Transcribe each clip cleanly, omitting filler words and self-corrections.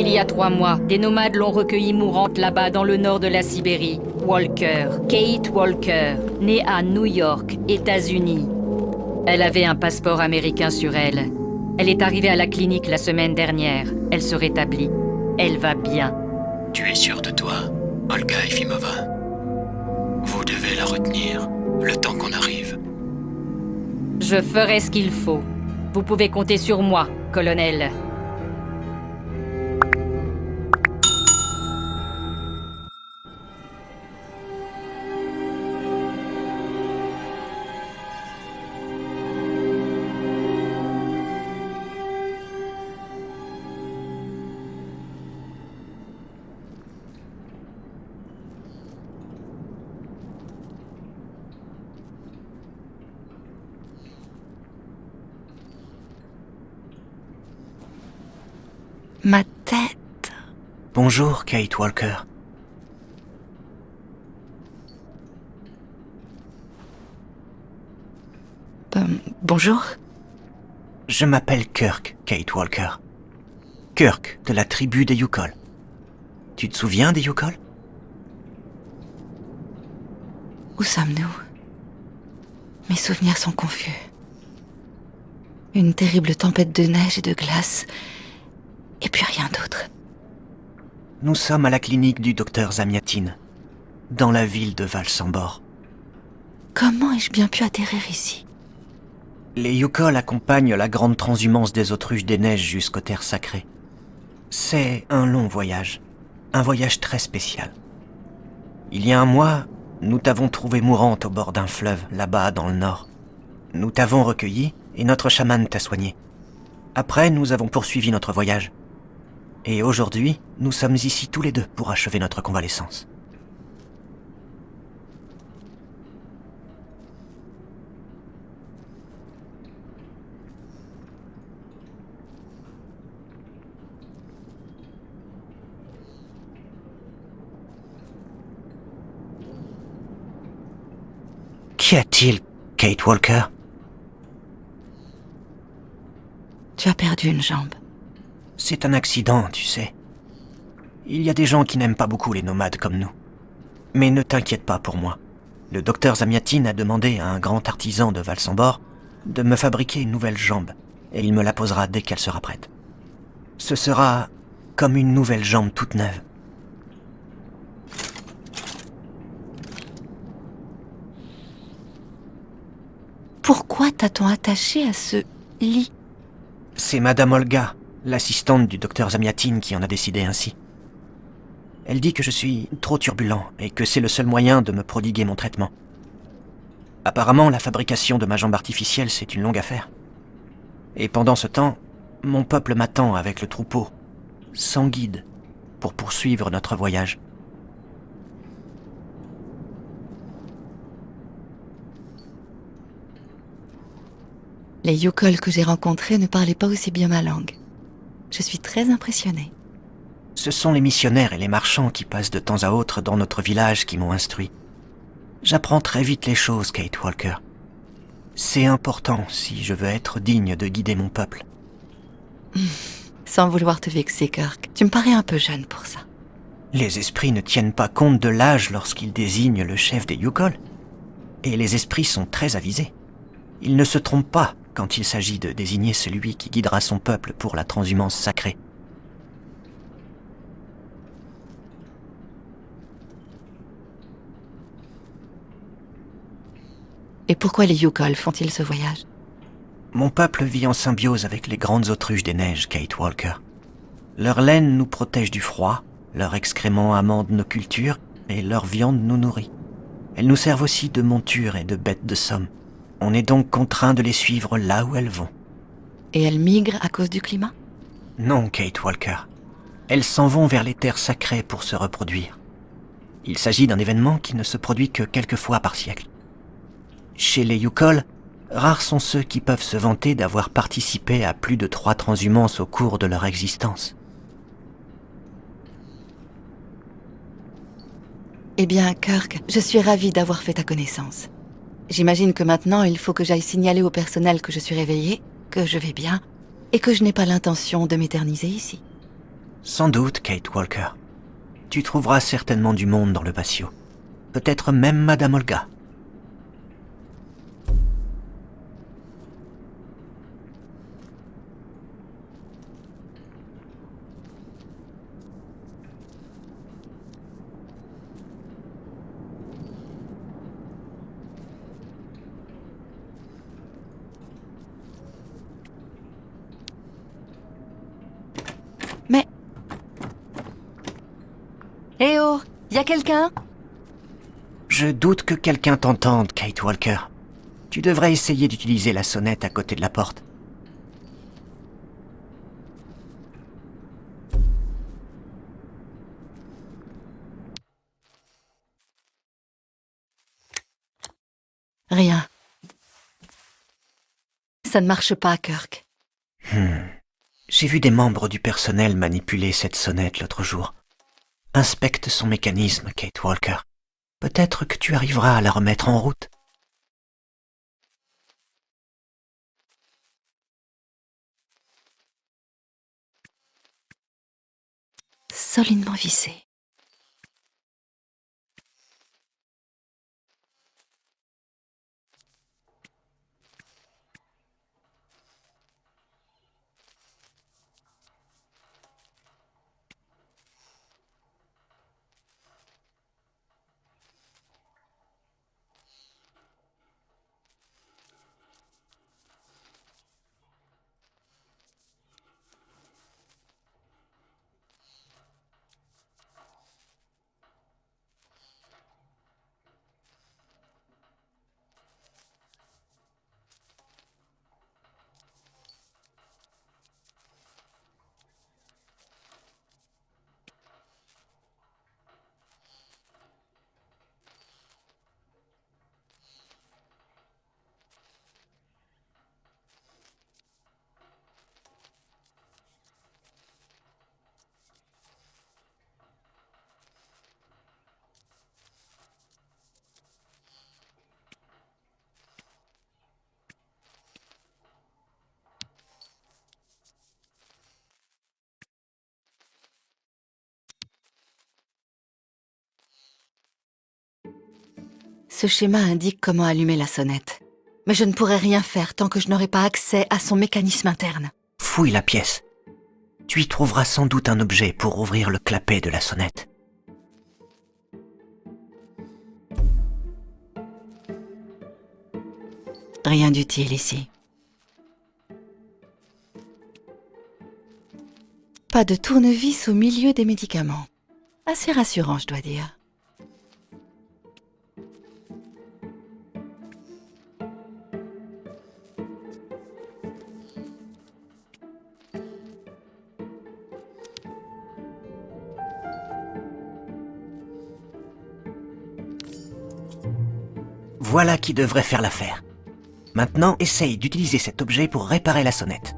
Il y a 3 mois, des nomades l'ont recueillie mourante là-bas dans le nord de la Sibérie. Walker, Kate Walker, née à New York, États-Unis. Elle avait un passeport américain sur elle. Elle est arrivée à la clinique la semaine dernière. Elle se rétablit. Elle va bien. Tu es sûr de toi, Olga Efimova? Vous devez la retenir, le temps qu'on arrive. Je ferai ce qu'il faut. Vous pouvez compter sur moi, colonel. Ma tête. Bonjour, Kate Walker. Bonjour. Je m'appelle Kirk, Kate Walker. Kirk, de la tribu des Yukol. Tu te souviens des Yukol? Où sommes-nous? Mes souvenirs sont confus. Une terrible tempête de neige et de glace, et puis rien d'autre. Nous sommes à la clinique du docteur Zamiatine, dans la ville de Valsambor. Comment ai-je bien pu atterrir ici? Les Yukol accompagnent la grande transhumance des autruches des neiges jusqu'aux terres sacrées. C'est un long voyage, un voyage très spécial. Il y a 1 mois, nous t'avons trouvée mourante au bord d'un fleuve, là-bas dans le nord. Nous t'avons recueillie et notre chaman t'a soignée. Après, nous avons poursuivi notre voyage. Et aujourd'hui, nous sommes ici tous les deux pour achever notre convalescence. Qu'y a-t-il, Kate Walker? Tu as perdu une jambe. C'est un accident, tu sais. Il y a des gens qui n'aiment pas beaucoup les nomades comme nous. Mais ne t'inquiète pas pour moi. Le docteur Zamiatine a demandé à un grand artisan de Valsambor de me fabriquer une nouvelle jambe, et il me la posera dès qu'elle sera prête. Ce sera comme une nouvelle jambe toute neuve. Pourquoi t'a-t-on attaché à ce lit? C'est Madame Olga, l'assistante du docteur Zamiatine, qui en a décidé ainsi. Elle dit que je suis trop turbulent et que c'est le seul moyen de me prodiguer mon traitement. Apparemment, la fabrication de ma jambe artificielle, c'est une longue affaire. Et pendant ce temps, mon peuple m'attend avec le troupeau, sans guide, pour poursuivre notre voyage. Les Yukol que j'ai rencontrés ne parlaient pas aussi bien ma langue. Je suis très impressionnée. Ce sont les missionnaires et les marchands qui passent de temps à autre dans notre village qui m'ont instruit. J'apprends très vite les choses, Kate Walker. C'est important si je veux être digne de guider mon peuple. Sans vouloir te vexer, Kirk, tu me parais un peu jeune pour ça. Les esprits ne tiennent pas compte de l'âge lorsqu'ils désignent le chef des Yukol. Et les esprits sont très avisés. Ils ne se trompent pas quand il s'agit de désigner celui qui guidera son peuple pour la transhumance sacrée. Et pourquoi les Yukol font-ils ce voyage? Mon peuple vit en symbiose avec les grandes autruches des neiges, Kate Walker. Leur laine nous protège du froid, leurs excréments amendent nos cultures et leur viande nous nourrit. Elles nous servent aussi de monture et de bêtes de somme. On est donc contraint de les suivre là où elles vont. Et elles migrent à cause du climat? Non, Kate Walker. Elles s'en vont vers les terres sacrées pour se reproduire. Il s'agit d'un événement qui ne se produit que quelques fois par siècle. Chez les Yukol, rares sont ceux qui peuvent se vanter d'avoir participé à plus de 3 transhumances au cours de leur existence. Eh bien, Kirk, je suis ravie d'avoir fait ta connaissance. J'imagine que maintenant, il faut que j'aille signaler au personnel que je suis réveillée, que je vais bien, et que je n'ai pas l'intention de m'éterniser ici. Sans doute, Kate Walker. Tu trouveras certainement du monde dans le patio. Peut-être même Madame Olga. Mais... Eh oh, y a quelqu'un? Je doute que quelqu'un t'entende, Kate Walker. Tu devrais essayer d'utiliser la sonnette à côté de la porte. Rien. Ça ne marche pas, Kirk. J'ai vu des membres du personnel manipuler cette sonnette l'autre jour. Inspecte son mécanisme, Kate Walker. Peut-être que tu arriveras à la remettre en route. Solidement vissé. Ce schéma indique comment allumer la sonnette. Mais je ne pourrai rien faire tant que je n'aurai pas accès à son mécanisme interne. Fouille la pièce. Tu y trouveras sans doute un objet pour ouvrir le clapet de la sonnette. Rien d'utile ici. Pas de tournevis au milieu des médicaments. Assez rassurant, je dois dire. Voilà qui devrait faire l'affaire. Maintenant, essaye d'utiliser cet objet pour réparer la sonnette.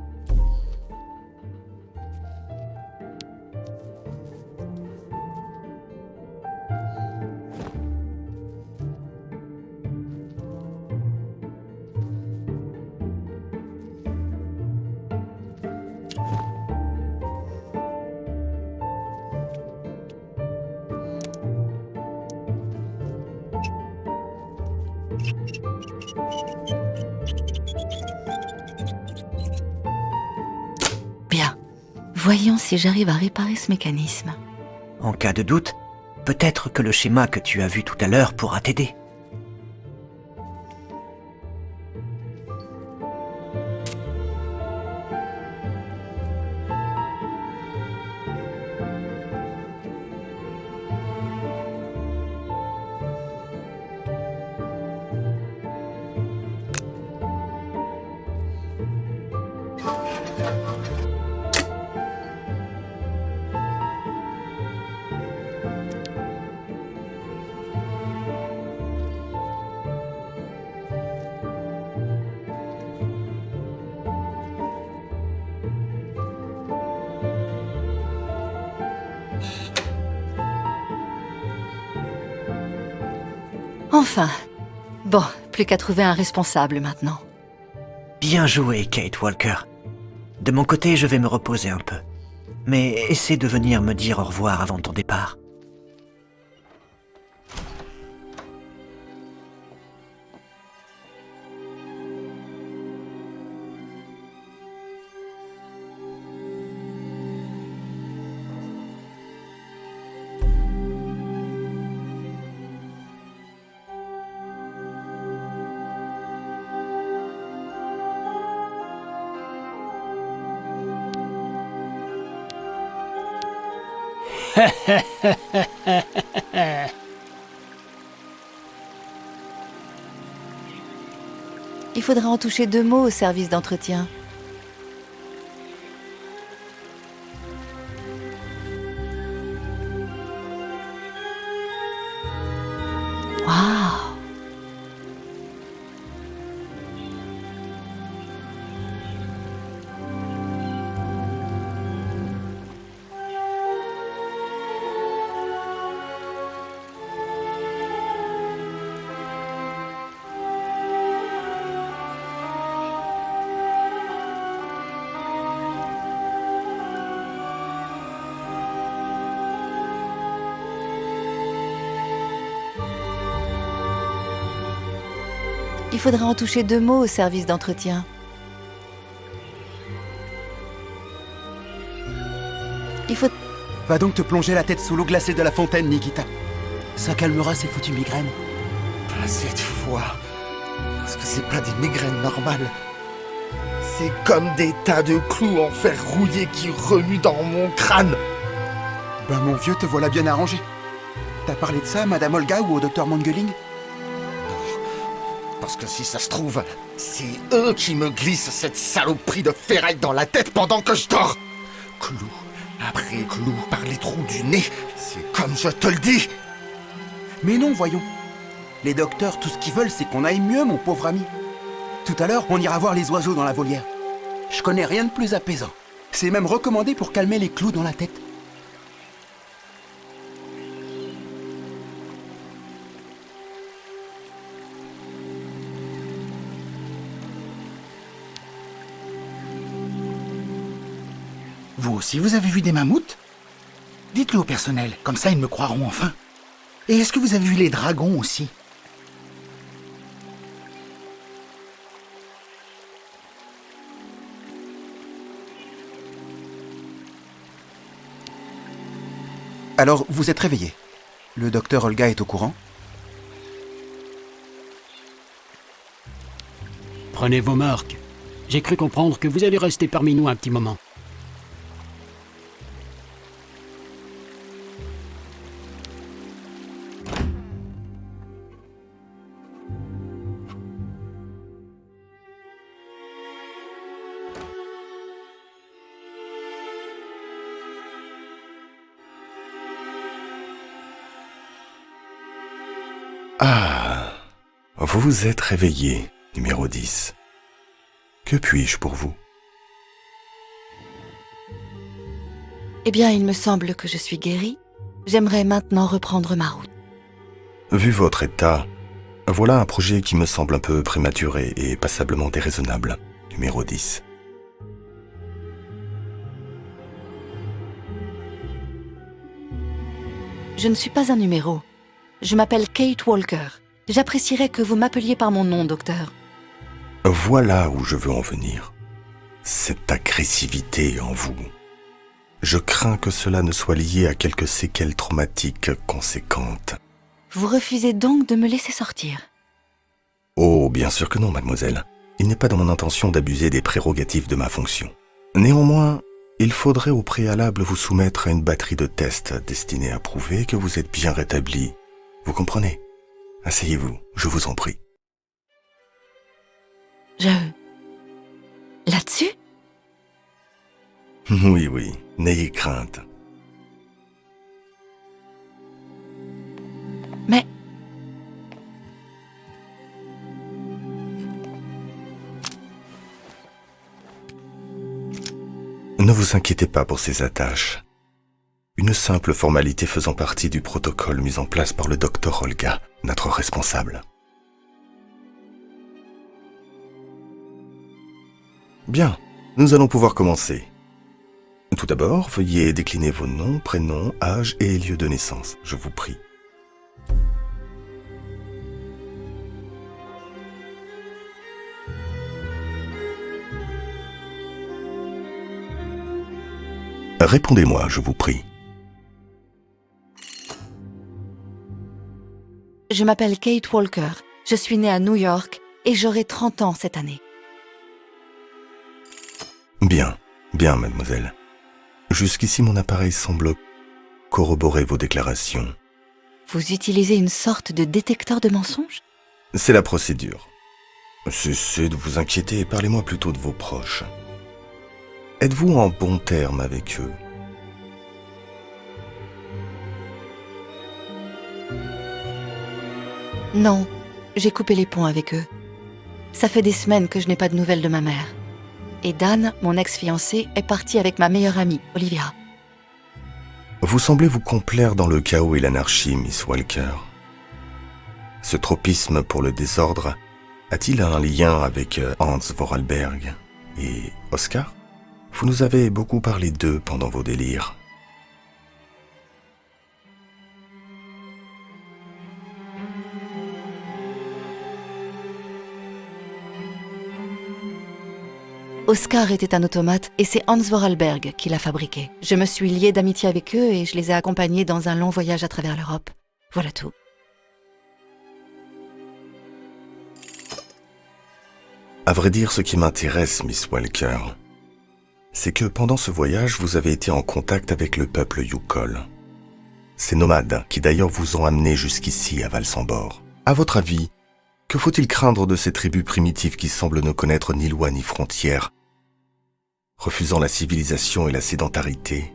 Bien. Voyons si j'arrive à réparer ce mécanisme. En cas de doute, peut-être que le schéma que tu as vu tout à l'heure pourra t'aider. Enfin. Bon, plus qu'à trouver un responsable maintenant. Bien joué, Kate Walker. De mon côté, je vais me reposer un peu. Mais essaie de venir me dire au revoir avant ton départ. Il faudra en toucher 2 mots au service d'entretien. Waouh! Il faudra en toucher 2 mots au service d'entretien. Il faut... Va donc te plonger la tête sous l'eau glacée de la fontaine, Nikita. Ça calmera ces foutues migraines. Pas cette fois. Parce que c'est pas des migraines normales. C'est comme des tas de clous en fer rouillé qui remuent dans mon crâne. Ben mon vieux, te voilà bien arrangé. T'as parlé de ça à Madame Olga ou au docteur Mangeling? Parce que si ça se trouve, c'est eux qui me glissent cette saloperie de ferraille dans la tête pendant que je dors. Clou après clou par les trous du nez, c'est comme je te le dis. Mais non, voyons. Les docteurs, tout ce qu'ils veulent, c'est qu'on aille mieux, mon pauvre ami. Tout à l'heure, on ira voir les oiseaux dans la volière. Je connais rien de plus apaisant. C'est même recommandé pour calmer les clous dans la tête. Vous aussi, vous avez vu des mammouths? Dites-le au personnel, comme ça ils me croiront enfin. Et est-ce que vous avez vu les dragons aussi? Alors, vous êtes réveillé. Le docteur Olga est au courant? Prenez vos marques. J'ai cru comprendre que vous allez rester parmi nous un petit moment. Ah, vous vous êtes réveillé, numéro 10. Que puis-je pour vous? Eh bien, il me semble que je suis guérie. J'aimerais maintenant reprendre ma route. Vu votre état, voilà un projet qui me semble un peu prématuré et passablement déraisonnable, numéro 10. Je ne suis pas un numéro. Je m'appelle Kate Walker. J'apprécierais que vous m'appeliez par mon nom, docteur. Voilà où je veux en venir. Cette agressivité en vous. Je crains que cela ne soit lié à quelques séquelles traumatiques conséquentes. Vous refusez donc de me laisser sortir? Oh, bien sûr que non, mademoiselle. Il n'est pas dans mon intention d'abuser des prérogatives de ma fonction. Néanmoins, il faudrait au préalable vous soumettre à une batterie de tests destinés à prouver que vous êtes bien rétabli. Vous comprenez? Asseyez-vous, je vous en prie. Là-dessus? Oui, n'ayez crainte. Mais... Ne vous inquiétez pas pour ces attaches. Une simple formalité faisant partie du protocole mis en place par le docteur Olga, notre responsable. Bien, nous allons pouvoir commencer. Tout d'abord, veuillez décliner vos noms, prénoms, âge et lieu de naissance, je vous prie. Répondez-moi, je vous prie. Je m'appelle Kate Walker. Je suis née à New York et j'aurai 30 ans cette année. Bien, bien, mademoiselle. Jusqu'ici, mon appareil semble corroborer vos déclarations. Vous utilisez une sorte de détecteur de mensonges? C'est la procédure. Cessez de vous inquiéter et parlez-moi plutôt de vos proches. Êtes-vous en bons termes avec eux? Non, j'ai coupé les ponts avec eux. Ça fait des semaines que je n'ai pas de nouvelles de ma mère. Et Dan, mon ex-fiancé, est parti avec ma meilleure amie, Olivia. Vous semblez vous complaire dans le chaos et l'anarchie, Miss Walker. Ce tropisme pour le désordre a-t-il un lien avec Hans Vorarlberg et Oscar? Vous nous avez beaucoup parlé d'eux pendant vos délires. Oscar était un automate et c'est Hans Vorarlberg qui l'a fabriqué. Je me suis liée d'amitié avec eux et je les ai accompagnés dans un long voyage à travers l'Europe. Voilà tout. À vrai dire, ce qui m'intéresse, Miss Walker, c'est que pendant ce voyage, vous avez été en contact avec le peuple Yukol. Ces nomades qui d'ailleurs vous ont amené jusqu'ici à Valsambor. À votre avis, que faut-il craindre de ces tribus primitives qui semblent ne connaître ni loi ni frontières, refusant la civilisation et la sédentarité?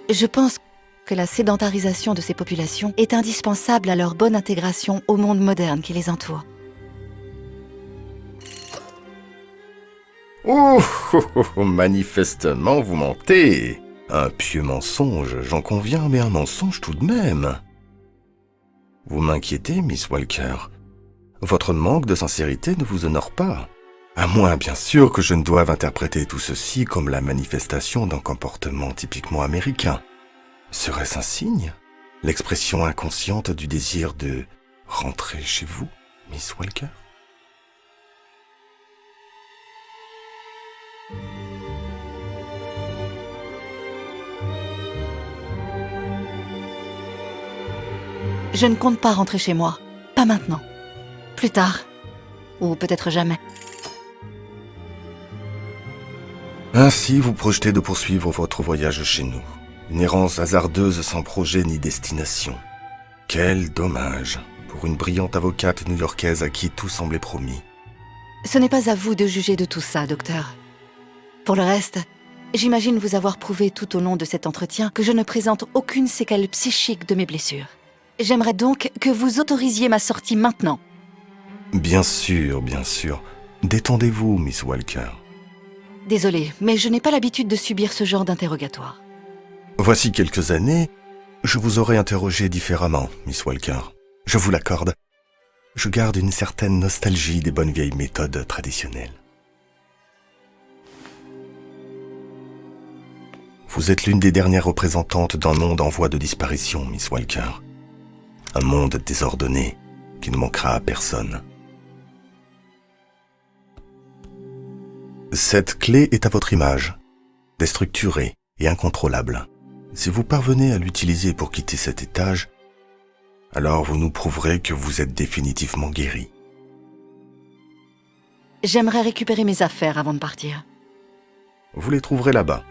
Je pense que la sédentarisation de ces populations est indispensable à leur bonne intégration au monde moderne qui les entoure. Manifestement, vous mentez. Un pieux mensonge, j'en conviens, mais un mensonge tout de même. Vous m'inquiétez, Miss Walker. Votre manque de sincérité ne vous honore pas. À moins, bien sûr, que je ne doive interpréter tout ceci comme la manifestation d'un comportement typiquement américain. Serait-ce un signe? L'expression inconsciente du désir de rentrer chez vous, Miss Walker? Je ne compte pas rentrer chez moi. Pas maintenant. Plus tard. Ou peut-être jamais. Ainsi, vous projetez de poursuivre votre voyage chez nous. Une errance hasardeuse sans projet ni destination. Quel dommage pour une brillante avocate new-yorkaise à qui tout semblait promis. Ce n'est pas à vous de juger de tout ça, docteur. Pour le reste, j'imagine vous avoir prouvé tout au long de cet entretien que je ne présente aucune séquelle psychique de mes blessures. J'aimerais donc que vous autorisiez ma sortie maintenant. Bien sûr, bien sûr. Détendez-vous, Miss Walker. Désolée, mais je n'ai pas l'habitude de subir ce genre d'interrogatoire. Voici quelques années, je vous aurais interrogé différemment, Miss Walker. Je vous l'accorde. Je garde une certaine nostalgie des bonnes vieilles méthodes traditionnelles. Vous êtes l'une des dernières représentantes d'un monde en voie de disparition, Miss Walker. Un monde désordonné qui ne manquera à personne. Cette clé est à votre image, déstructurée et incontrôlable. Si vous parvenez à l'utiliser pour quitter cet étage, alors vous nous prouverez que vous êtes définitivement guéri. J'aimerais récupérer mes affaires avant de partir. Vous les trouverez là-bas.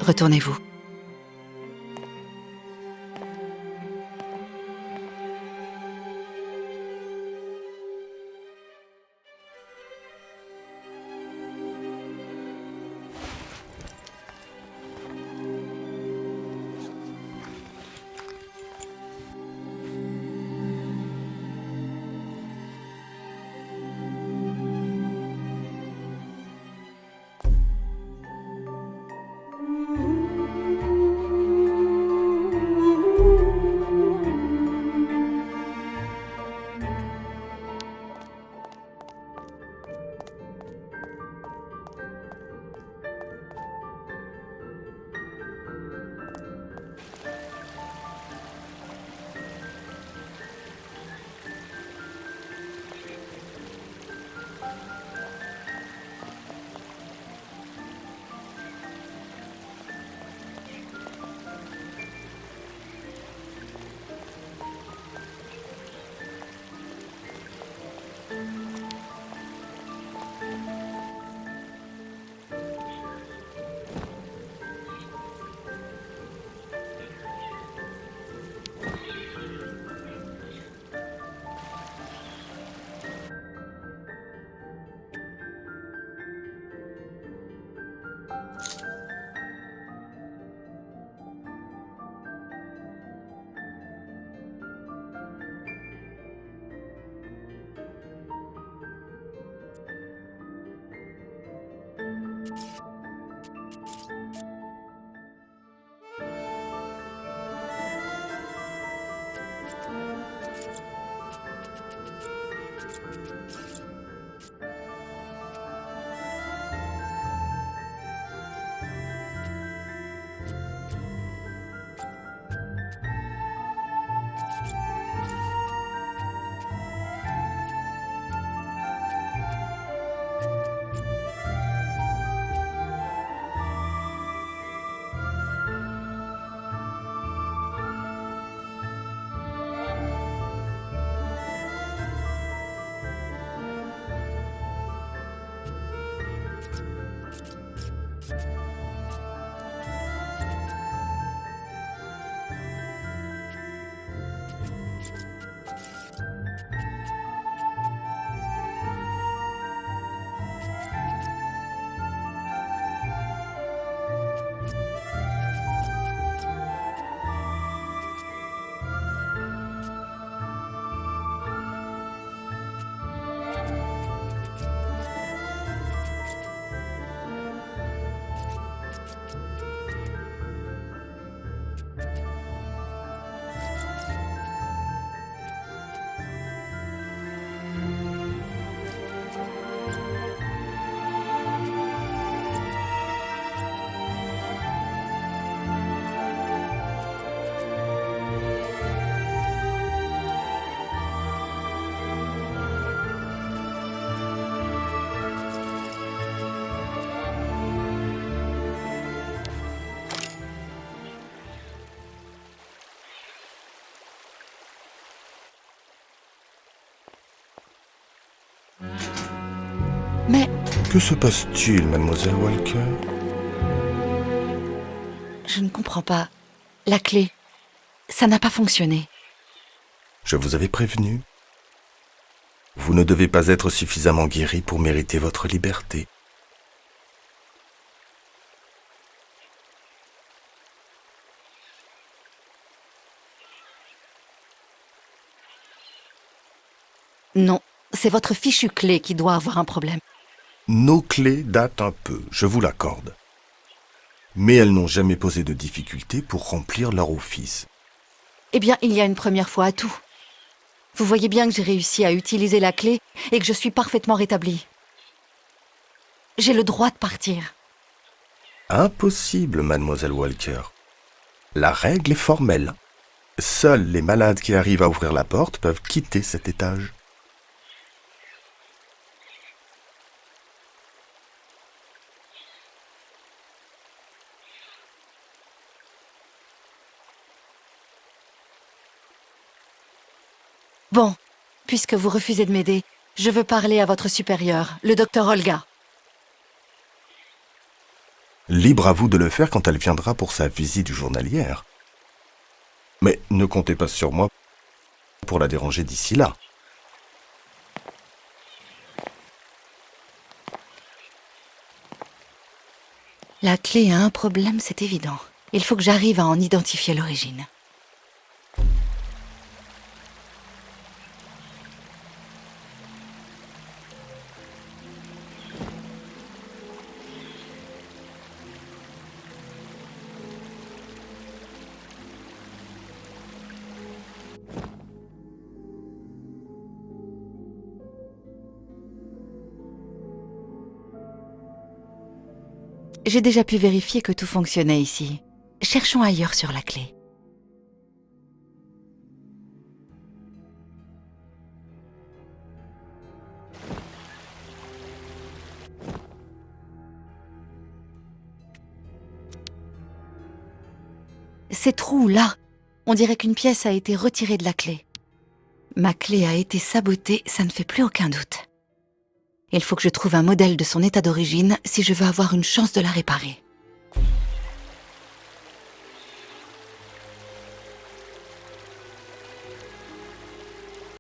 Retournez-vous. Mais Que se passe-t-il, mademoiselle Walker? je ne comprends pas. La clé, ça n'a pas fonctionné. Je vous avais prévenu. Vous ne devez pas être suffisamment guéri pour mériter votre liberté. Non, c'est votre fichue clé qui doit avoir un problème. Nos clés datent un peu, je vous l'accorde. Mais elles n'ont jamais posé de difficultés pour remplir leur office. Eh bien, il y a une première fois à tout. Vous voyez bien que j'ai réussi à utiliser la clé et que je suis parfaitement rétablie. J'ai le droit de partir. Impossible, mademoiselle Walker. La règle est formelle. Seuls les malades qui arrivent à ouvrir la porte peuvent quitter cet étage. Bon, puisque vous refusez de m'aider, je veux parler à votre supérieur, le docteur Olga. Libre à vous de le faire quand elle viendra pour sa visite journalière. Mais ne comptez pas sur moi pour la déranger d'ici là. La clé a un problème, c'est évident. Il faut que j'arrive à en identifier l'origine. J'ai déjà pu vérifier que tout fonctionnait ici. Cherchons ailleurs sur la clé. Ces trous là, on dirait qu'une pièce a été retirée de la clé. Ma clé a été sabotée, ça ne fait plus aucun doute. Il faut que je trouve un modèle de son état d'origine si je veux avoir une chance de la réparer.